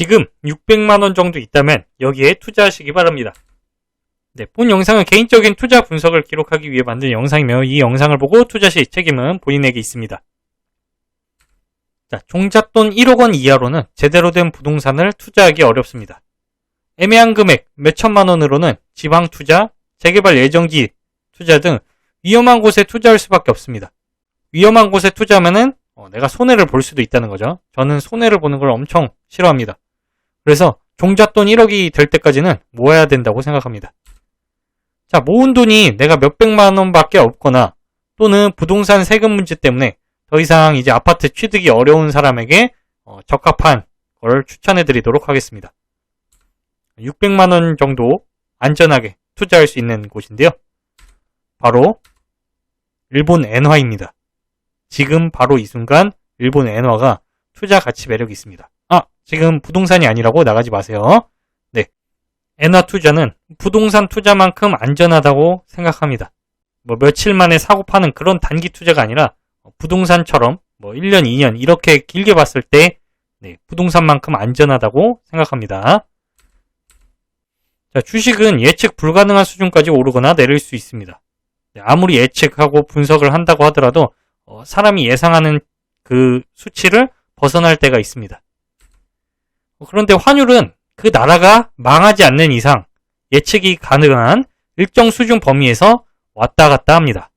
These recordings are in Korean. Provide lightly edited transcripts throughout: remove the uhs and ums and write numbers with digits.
지금 600만원 정도 있다면 여기에 투자하시기 바랍니다. 네, 본 영상은 개인적인 투자 분석을 기록하기 위해 만든 영상이며 이 영상을 보고 투자 시 책임은 본인에게 있습니다. 자, 종잣돈 1억원 이하로는 제대로 된 부동산을 투자하기 어렵습니다. 애매한 금액 몇천만원으로는 지방 투자, 재개발 예정지 투자 등 위험한 곳에 투자할 수밖에 없습니다. 위험한 곳에 투자하면은 내가 손해를 볼 수도 있다는 거죠. 저는 손해를 보는 걸 엄청 싫어합니다. 그래서 종잣돈 1억이 될 때까지는 모아야 된다고 생각합니다. 자, 모은 돈이 내가 몇백만 원밖에 없거나 또는 부동산 세금 문제 때문에 더 이상 이제 아파트 취득이 어려운 사람에게 적합한 걸 추천해 드리도록 하겠습니다. 600만 원 정도 안전하게 투자할 수 있는 곳인데요. 바로 일본 엔화입니다. 지금 바로 이 순간 일본 엔화가 투자 가치 매력이 있습니다. 지금 부동산이 아니라고 나가지 마세요. 네, 엔화 투자는 부동산 투자만큼 안전하다고 생각합니다. 며칠 만에 사고 파는 그런 단기 투자가 아니라 부동산처럼 1년, 2년 이렇게 길게 봤을 때 부동산만큼 안전하다고 생각합니다. 자, 주식은 예측 불가능한 수준까지 오르거나 내릴 수 있습니다. 아무리 예측하고 분석을 한다고 하더라도 사람이 예상하는 그 수치를 벗어날 때가 있습니다. 그런데 환율은 그 나라가 망하지 않는 이상 예측이 가능한 일정 수준 범위에서 왔다 갔다 합니다.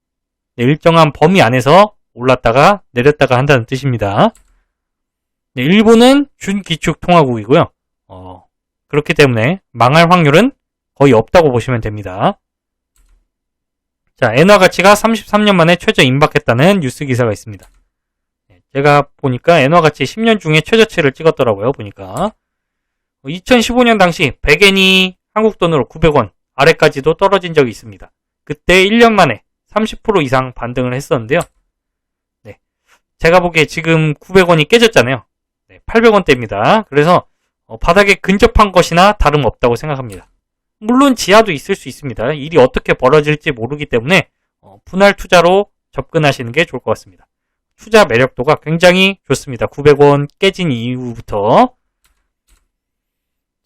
일정한 범위 안에서 올랐다가 내렸다가 한다는 뜻입니다. 일본은 준기축 통화국이고요. 그렇기 때문에 망할 확률은 거의 없다고 보시면 됩니다. 자, 엔화 가치가 33년 만에 최저 임박했다는 뉴스 기사가 있습니다. 제가 보니까 엔화 가치 10년 중에 최저치를 찍었더라고요. 보니까 2015년 당시 100엔이 한국 돈으로 900원 아래까지도 떨어진 적이 있습니다. 그때 1년 만에 30% 이상 반등을 했었는데요. 네, 제가 보기에 지금 900원이 깨졌잖아요. 800원대입니다. 그래서 바닥에 근접한 것이나 다름없다고 생각합니다. 물론 지하도 있을 수 있습니다. 일이 어떻게 벌어질지 모르기 때문에 분할 투자로 접근하시는 게 좋을 것 같습니다. 투자 매력도가 굉장히 좋습니다. 900원 깨진 이후부터.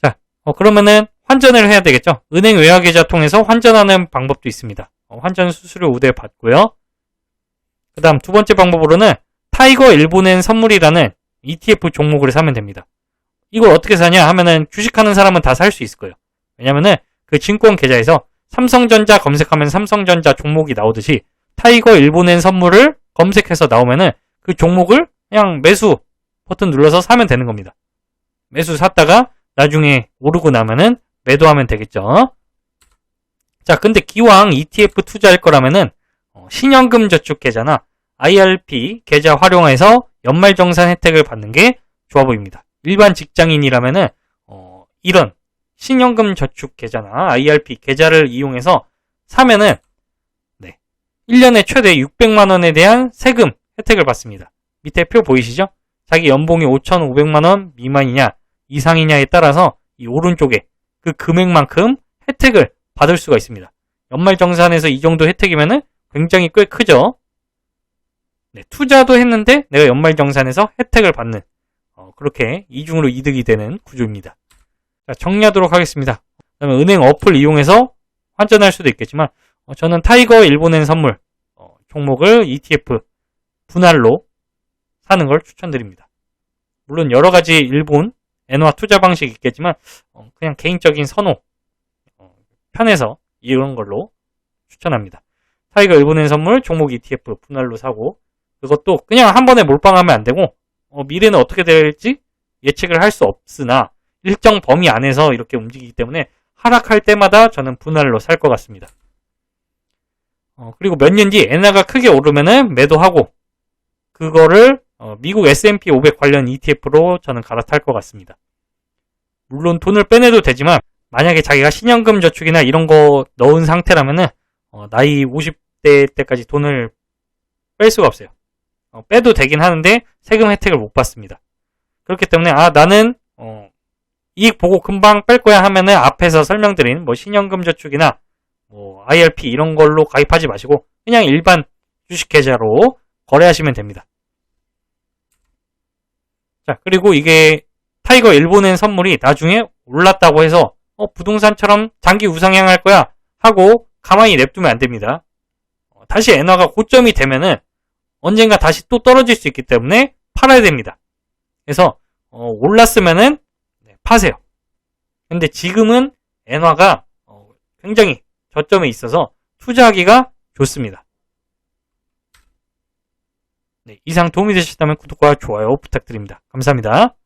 자, 그러면은 환전을 해야 되겠죠. 은행 외화계좌 통해서 환전하는 방법도 있습니다. 환전 수수료 우대 받고요. 그 다음 두 번째 방법으로는 타이거 일본엔 선물이라는 ETF 종목을 사면 됩니다. 이걸 어떻게 사냐 하면은 주식하는 사람은 다 살 수 있을 거예요. 왜냐면은 그 증권 계좌에서 삼성전자 검색하면 삼성전자 종목이 나오듯이 타이거 일본엔 선물을 검색해서 나오면은 그 종목을 그냥 매수 버튼 눌러서 사면 되는 겁니다. 매수 샀다가 나중에 오르고 나면은 매도하면 되겠죠. 자, 근데 기왕 ETF 투자할 거라면은 신연금 저축 계좌나 IRP 계좌 활용해서 연말정산 혜택을 받는 게 좋아 보입니다. 일반 직장인이라면은 이런 신연금 저축 계좌나 IRP 계좌를 이용해서 사면은 1년에 최대 600만 원에 대한 세금 혜택을 받습니다. 밑에 표 보이시죠? 자기 연봉이 5,500만 원 미만이냐 이상이냐에 따라서 이 오른쪽에 그 금액만큼 혜택을 받을 수가 있습니다. 연말정산에서 이 정도 혜택이면은 굉장히 꽤 크죠. 투자도 했는데 내가 연말정산에서 혜택을 받는 그렇게 이중으로 이득이 되는 구조입니다. 자, 정리하도록 하겠습니다. 그다음에 은행 어플 이용해서 환전할 수도 있겠지만 저는 타이거 일본엔 선물 종목을 ETF 분할로 사는 걸 추천드립니다. 물론 여러 가지 일본 엔화 투자 방식이 있겠지만 그냥 개인적인 선호 편해서 이런 걸로 추천합니다. 타이거 일본엔 선물 종목 ETF 분할로 사고 그것도 그냥 한 번에 몰빵하면 안 되고 미래는 어떻게 될지 예측을 할 수 없으나 일정 범위 안에서 이렇게 움직이기 때문에 하락할 때마다 저는 분할로 살 것 같습니다. 그리고 몇 년 뒤 엔화가 크게 오르면은 매도하고 그거를 미국 S&P 500 관련 ETF로 저는 갈아탈 것 같습니다. 물론 돈을 빼내도 되지만 만약에 자기가 신연금 저축이나 이런 거 넣은 상태라면은 나이 50대 때까지 돈을 뺄 수가 없어요. 빼도 되긴 하는데 세금 혜택을 못 받습니다. 그렇기 때문에 나는 이익 보고 금방 뺄 거야 하면은 앞에서 설명드린 신연금 저축이나 IRP 이런 걸로 가입하지 마시고 그냥 일반 주식 계좌로 거래하시면 됩니다. 자, 그리고 이게 타이거 일본엔 선물이 나중에 올랐다고 해서 부동산처럼 장기 우상향할 거야 하고 가만히 냅두면 안 됩니다. 다시 엔화가 고점이 되면은 언젠가 다시 또 떨어질 수 있기 때문에 팔아야 됩니다. 그래서 올랐으면은 파세요. 근데 지금은 엔화가 굉장히 저점에 있어서 투자하기가 좋습니다. 네, 이상 도움이 되셨다면 구독과 좋아요 부탁드립니다. 감사합니다.